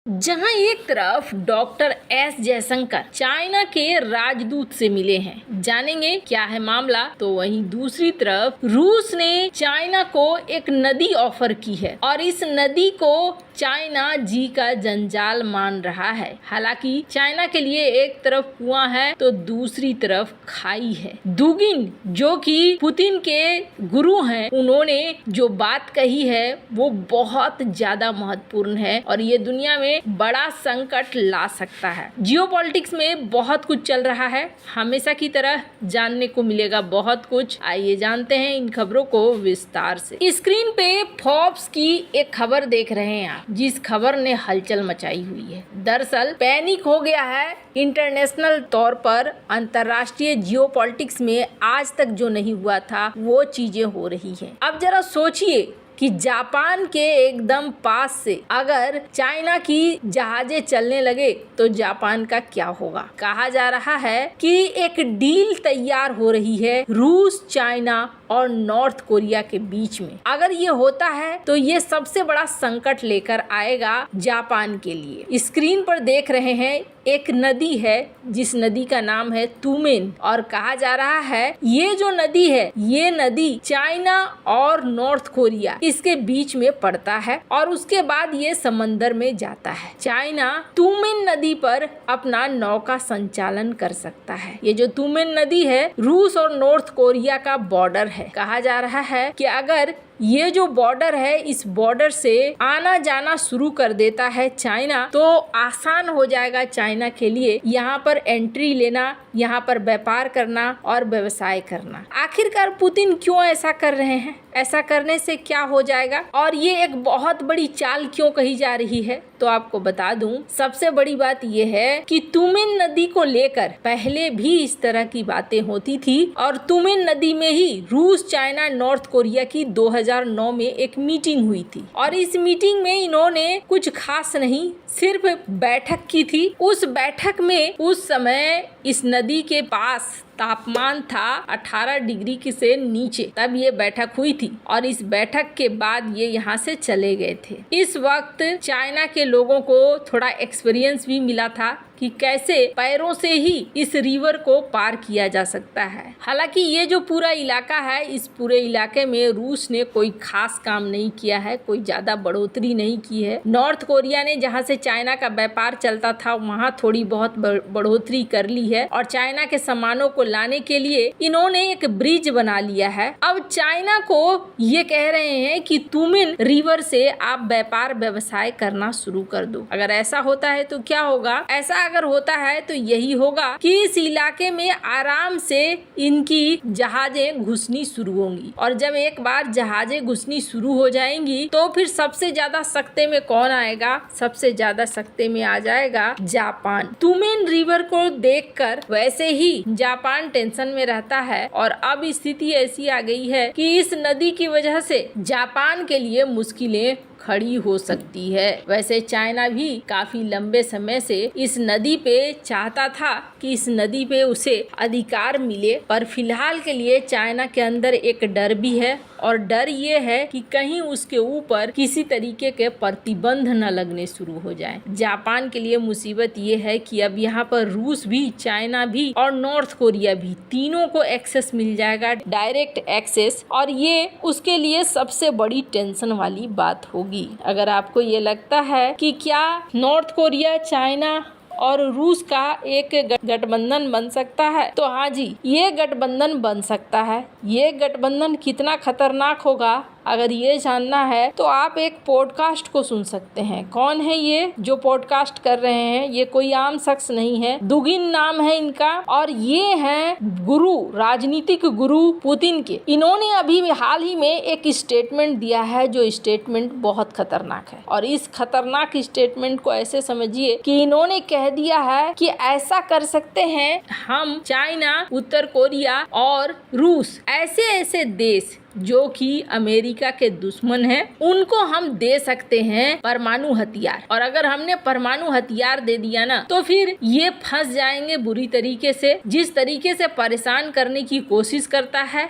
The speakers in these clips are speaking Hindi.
जहां एक तरफ डॉक्टर एस जयशंकर चाइना के राजदूत से मिले हैं, जानेंगे क्या है मामला, तो वहीं दूसरी तरफ रूस ने चाइना को एक नदी ऑफर की है और इस नदी को चाइना जी का जंजाल मान रहा है। हालांकि चाइना के लिए एक तरफ कुआं है तो दूसरी तरफ खाई है। दुगिन जो कि पुतिन के गुरु हैं, उन्होंने जो बात कही है वो बहुत ज्यादा महत्वपूर्ण है और ये दुनिया में बड़ा संकट ला सकता है। जियोपॉलिटिक्स में बहुत कुछ चल रहा है, हमेशा की तरह जानने को मिलेगा बहुत कुछ। आइए जानते हैं इन खबरों को विस्तार से। स्क्रीन पे फोर्ब्स की एक खबर देख रहे हैं आप, जिस खबर ने हलचल मचाई हुई है। दरअसल पैनिक हो गया है इंटरनेशनल तौर पर। अंतरराष्ट्रीय जियोपॉलिटिक्स में आज तक जो नहीं हुआ था वो चीजें हो रही हैं। अब जरा सोचिए कि जापान के एकदम पास से अगर चाइना की जहाजें चलने लगे तो जापान का क्या होगा। कहा जा रहा है कि एक डील तैयार हो रही है रूस, चाइना और नॉर्थ कोरिया के बीच में। अगर ये होता है तो ये सबसे बड़ा संकट लेकर आएगा जापान के लिए। स्क्रीन पर देख रहे हैं एक नदी है जिस नदी का नाम है तुमेन और कहा जा रहा है ये जो नदी है ये नदी चाइना और नॉर्थ कोरिया इसके बीच में पड़ता है और उसके बाद ये समंदर में जाता है। चाइना तुमेन नदी पर अपना नौका संचालन कर सकता है। ये जो तुमेन नदी है रूस और नॉर्थ कोरिया का बॉर्डर है। कहा जा रहा है कि अगर ये जो बॉर्डर है इस बॉर्डर से आना जाना शुरू कर देता है चाइना तो आसान हो जाएगा चाइना के लिए यहाँ पर एंट्री लेना, यहाँ पर व्यापार करना और व्यवसाय करना। आखिरकार पुतिन क्यों ऐसा कर रहे हैं, ऐसा करने से क्या हो जाएगा और ये एक बहुत बड़ी चाल क्यों कही जा रही है, तो आपको बता दूं सबसे बड़ी बात ये है कि तुमेन नदी को लेकर पहले भी इस तरह की बातें होती थी और तुमेन नदी में ही रूस, चाइना, नॉर्थ कोरिया की 2009 में एक मीटिंग हुई थी और इस मीटिंग में इन्होंने कुछ खास नहीं सिर्फ बैठक की थी। उस बैठक में उस समय इस नदी के पास तापमान था 18 डिग्री से नीचे, तब ये बैठक हुई थी और इस बैठक के बाद ये यहाँ से चले गए थे। इस वक्त चाइना के लोगों को थोड़ा एक्सपीरियंस भी मिला था कि कैसे पैरों से ही इस रिवर को पार किया जा सकता है। हालांकि ये जो पूरा इलाका है इस पूरे इलाके में रूस ने कोई खास काम नहीं किया है, कोई ज्यादा बढ़ोतरी नहीं की है। नॉर्थ कोरिया ने जहाँ से चाइना का व्यापार चलता था वहाँ थोड़ी बहुत बढ़ोतरी कर ली है और चाइना के सामानों को लाने के लिए इन्होंने एक ब्रिज बना लिया है। अब चाइना को ये कह रहे हैं कि तुमेन रिवर से आप व्यापार व्यवसाय करना शुरू कर दो। अगर ऐसा होता है तो क्या होगा, ऐसा अगर होता है तो यही होगा कि इस इलाके में आराम से इनकी जहाजें घुसनी शुरू होंगी और जब एक बार जहाजें घुसनी शुरू हो जाएंगी तो फिर सबसे ज्यादा सख्ते में कौन आएगा, सबसे ज्यादा सख्ते में आ जाएगा जापान। तुमेन रिवर को देखकर वैसे ही जापान टेंशन में रहता है और अब स्थिति ऐसी आ गई है कि इस नदी की वजह से जापान के लिए मुश्किलें खड़ी हो सकती है। वैसे चाइना भी काफी लंबे समय से इस नदी पे चाहता था कि इस नदी पे उसे अधिकार मिले, पर फिलहाल के लिए चाइना के अंदर एक डर भी है और डर ये है कि कहीं उसके ऊपर किसी तरीके के प्रतिबंध न लगने शुरू हो जाए। जापान के लिए मुसीबत ये है कि अब यहाँ पर रूस भी, चाइना भी और नॉर्थ कोरिया भी तीनों को एक्सेस मिल जाएगा, डायरेक्ट एक्सेस, और ये उसके लिए सबसे बड़ी टेंशन वाली बात होगी। अगर आपको ये लगता है कि क्या नॉर्थ कोरिया, चाइना और रूस का एक गठबंधन बन सकता है, तो हाँ जी, ये गठबंधन बन सकता है। ये गठबंधन कितना खतरनाक होगा अगर ये जानना है तो आप एक पॉडकास्ट को सुन सकते हैं। कौन है ये जो पॉडकास्ट कर रहे हैं, ये कोई आम शख्स नहीं है, दुगिन नाम है इनका और ये हैं गुरु, राजनीतिक गुरु पुतिन के। इन्होंने अभी हाल ही में एक स्टेटमेंट दिया है जो स्टेटमेंट बहुत खतरनाक है और इस खतरनाक स्टेटमेंट को ऐसे समझिए कि इन्होंने कह दिया है कि ऐसा कर सकते हैं हम, चाइना, उत्तर कोरिया और रूस, ऐसे ऐसे देश जो कि अमेरिका के दुश्मन हैं, उनको हम दे सकते हैं परमाणु हथियार। और अगर हमने परमाणु हथियार दे दिया ना तो फिर ये फंस जाएंगे बुरी तरीके से। जिस तरीके से परेशान करने की कोशिश करता है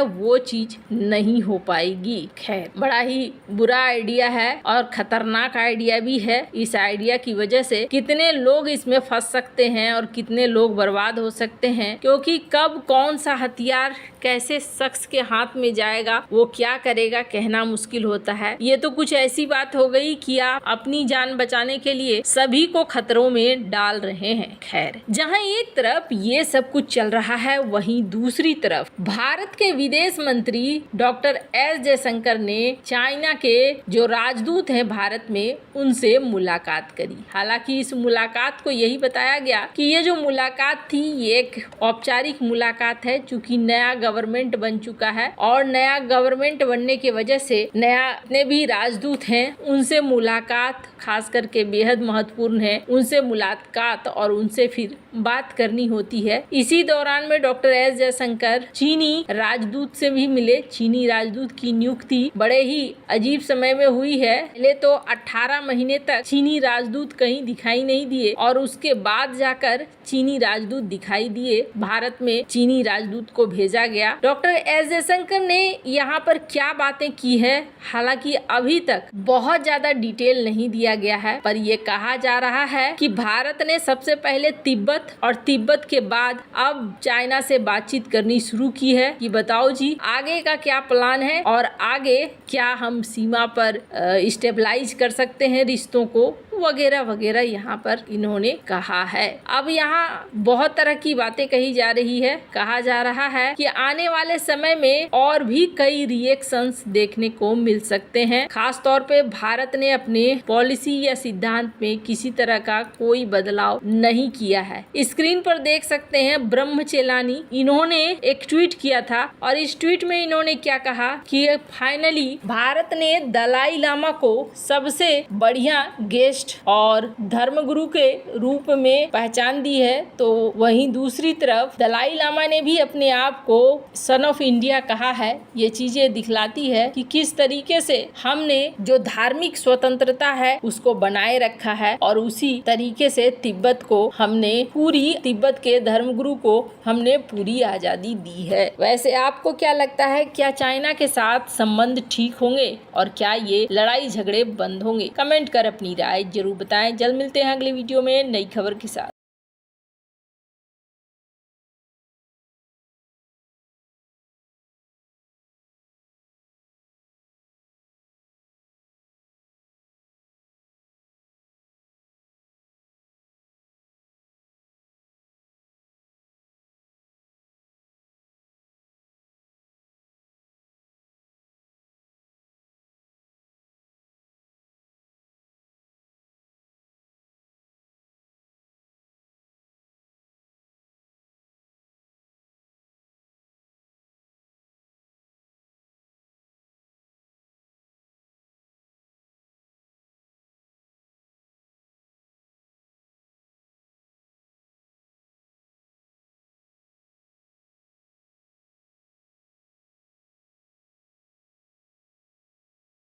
वो चीज नहीं हो पाएगी। खैर, बड़ा ही बुरा आइडिया है और खतरनाक आइडिया भी है। इस आइडिया की वजह से कितने लोग इसमें फंस सकते हैं और कितने लोग बर्बाद हो सकते हैं, क्योंकि कब कौन सा हथियार कैसे शख्स के हाथ में जाएगा, वो क्या करेगा, कहना मुश्किल होता है। ये तो कुछ ऐसी बात हो गई कि आप अपनी जान बचाने के लिए सभी को खतरों में डाल रहे हैं। खैर, जहां एक तरफ ये सब कुछ चल रहा है, वहीं दूसरी तरफ भारत के विदेश मंत्री डॉक्टर एस जयशंकर ने चाइना के जो राजदूत हैं भारत में, उनसे मुलाकात करी। हालांकि इस मुलाकात को यही बताया गया कि ये जो मुलाकात थी ये एक औपचारिक मुलाकात है, चूंकि नया गवर्नमेंट बन चुका है और नया गवर्नमेंट बनने की वजह से नया जितने भी राजदूत हैं उनसे मुलाकात खास करके बेहद महत्वपूर्ण है। उनसे मुलाकात और उनसे फिर बात करनी होती है। इसी दौरान में डॉक्टर एस जयशंकर चीनी राजदूत से भी मिले। चीनी राजदूत की नियुक्ति बड़े ही अजीब समय में हुई है। पहले तो 18 महीने तक चीनी राजदूत कहीं दिखाई नहीं दिए और उसके बाद जाकर चीनी राजदूत दिखाई दिए। भारत में चीनी राजदूत को भेजा गया। डॉक्टर एस जयशंकर ने यहाँ पर क्या बातें की है, हालांकि अभी तक बहुत ज्यादा डिटेल नहीं दिया गया है, पर यह कहा जा रहा है कि भारत ने सबसे पहले तिब्बत और तिब्बत के बाद अब चाइना से बातचीत करनी शुरू की है कि बताओ जी आगे का क्या प्लान है और आगे क्या हम सीमा पर स्टेबलाइज कर सकते हैं रिश्तों को, वगैरह वगैरह यहाँ पर इन्होंने कहा है। अब यहाँ बहुत तरह की बातें कही जा रही है। कहा जा रहा है कि आने वाले समय में और भी कई रिएक्शंस देखने को मिल सकते हैं। खास तौर पे भारत ने अपने पॉलिसी या सिद्धांत में किसी तरह का कोई बदलाव नहीं किया है। स्क्रीन पर देख सकते हैं ब्रह्मचेलानी, इन्होंने एक ट्वीट किया था और इस ट्वीट में इन्होंने क्या कहा कि फाइनली भारत ने दलाई लामा को सबसे बढ़िया गेस्ट और धर्मगुरु के रूप में पहचान दी है। तो वहीं दूसरी तरफ दलाई लामा ने भी अपने आप को सन ऑफ इंडिया कहा है। ये चीजें दिखलाती है कि किस तरीके से हमने जो धार्मिक स्वतंत्रता है उसको बनाए रखा है और उसी तरीके से तिब्बत के धर्मगुरु को हमने पूरी आजादी दी है। वैसे आपको क्या लगता है, क्या चाइना के साथ संबंध ठीक होंगे और क्या ये लड़ाई झगड़े बंद होंगे? कमेंट कर अपनी राय जरूर बताएं। जल्द मिलते हैं अगले वीडियो में नई खबर के साथ।